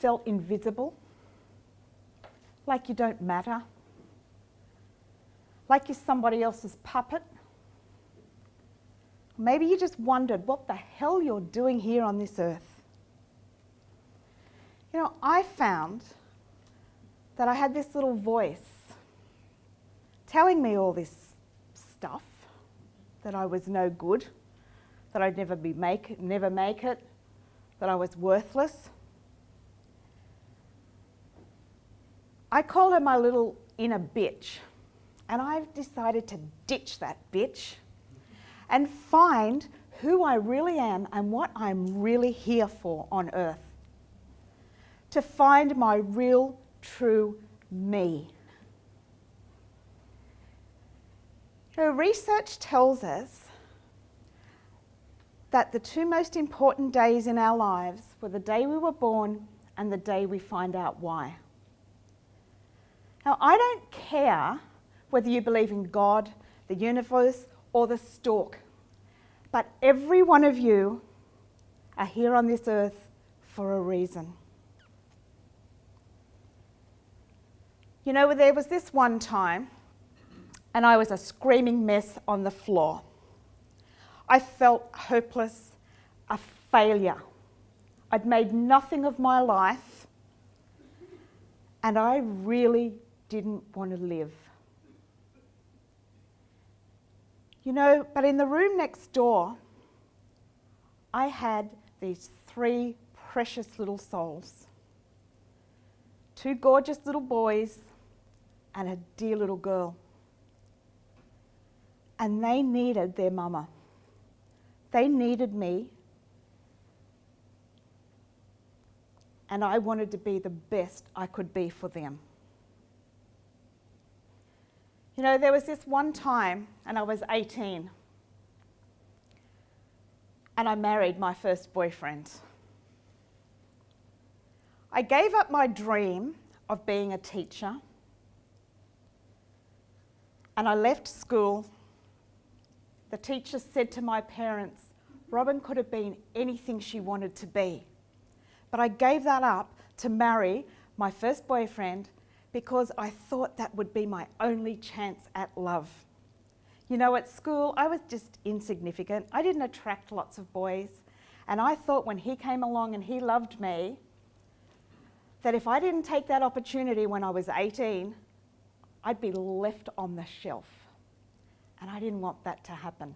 felt invisible? Like you don't matter? Like you're somebody else's puppet? Maybe you just wondered what the hell you're doing here on this earth. You know, I found that I had this little voice telling me all this stuff, that I was no good, that I'd never make it, that I was worthless. I call her my little inner bitch, and I've decided to ditch that bitch and find who I really am and what I'm really here for on earth. To find my real, true me. You know, research tells us that the two most important days in our lives were the day we were born and the day we find out why. Now, I don't care whether you believe in God, the universe, or the stork, but every one of you are here on this earth for a reason. You know, there was this one time, and I was a screaming mess on the floor. I felt hopeless, a failure. I'd made nothing of my life, and I really didn't want to live. You know, but in the room next door, I had these 3 precious little souls. 2 gorgeous little boys and a dear little girl. And they needed their mama. They needed me. And I wanted to be the best I could be for them. You know, there was this one time, and I was 18, and I married my first boyfriend. I gave up my dream of being a teacher, and I left school. The teacher said to my parents, Robin could have been anything she wanted to be. But I gave that up to marry my first boyfriend because I thought that would be my only chance at love. You know, at school, I was just insignificant. I didn't attract lots of boys. And I thought when he came along and he loved me, that if I didn't take that opportunity when I was 18, I'd be left on the shelf. And I didn't want that to happen.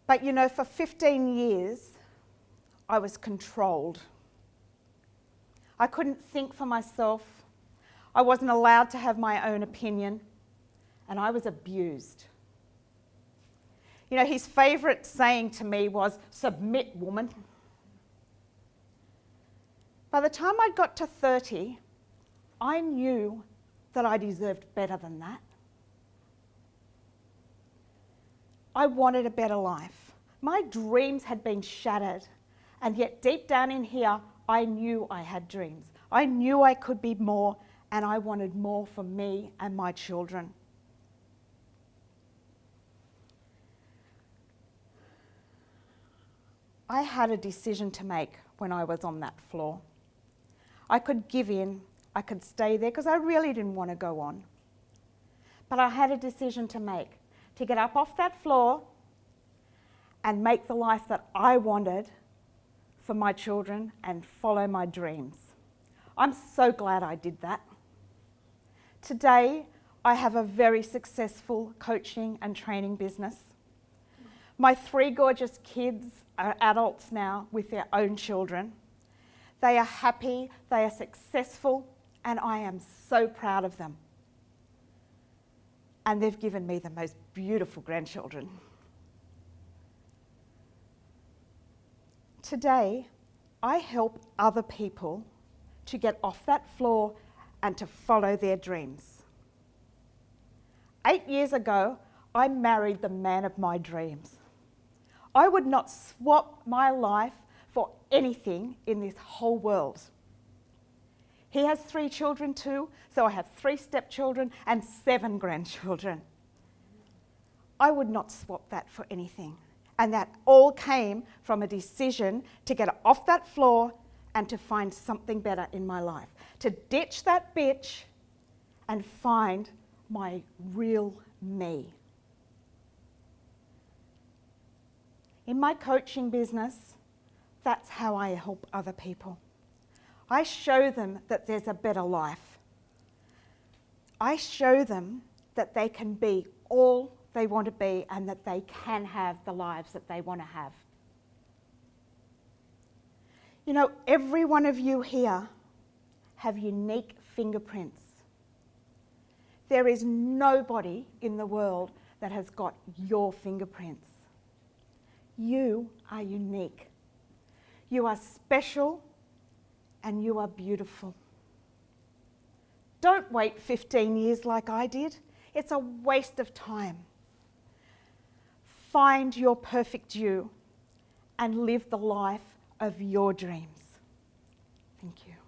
But you know, for 15 years, I was controlled. I couldn't think for myself. I wasn't allowed to have my own opinion. And I was abused. You know, his favourite saying to me was, "Submit, woman." By the time I got to 30, I knew that I deserved better than that. I wanted a better life. My dreams had been shattered, and yet deep down in here, I knew I had dreams. I knew I could be more, and I wanted more for me and my children. I had a decision to make when I was on that floor. I could give in, I could stay there because I really didn't want to go on. But I had a decision to make, to get up off that floor and make the life that I wanted for my children and follow my dreams. I'm so glad I did that. Today, I have a very successful coaching and training business. My 3 gorgeous kids are adults now with their own children. They are happy, they are successful, and I am so proud of them. And they've given me the most beautiful grandchildren. Today, I help other people to get off that floor and to follow their dreams. 8 years ago, I married the man of my dreams. I would not swap my life for anything in this whole world. He has 3 children too, so I have 3 stepchildren and 7 grandchildren. I would not swap that for anything. And that all came from a decision to get off that floor and to find something better in my life. To ditch that bitch and find my real me. In my coaching business, that's how I help other people. I show them that there's a better life. I show them that they can be all they want to be and that they can have the lives that they want to have. You know, every one of you here have unique fingerprints. There is nobody in the world that has got your fingerprints. You are unique. You are special and you are beautiful. Don't wait 15 years like I did. It's a waste of time. Find your perfect you and live the life of your dreams. Thank you.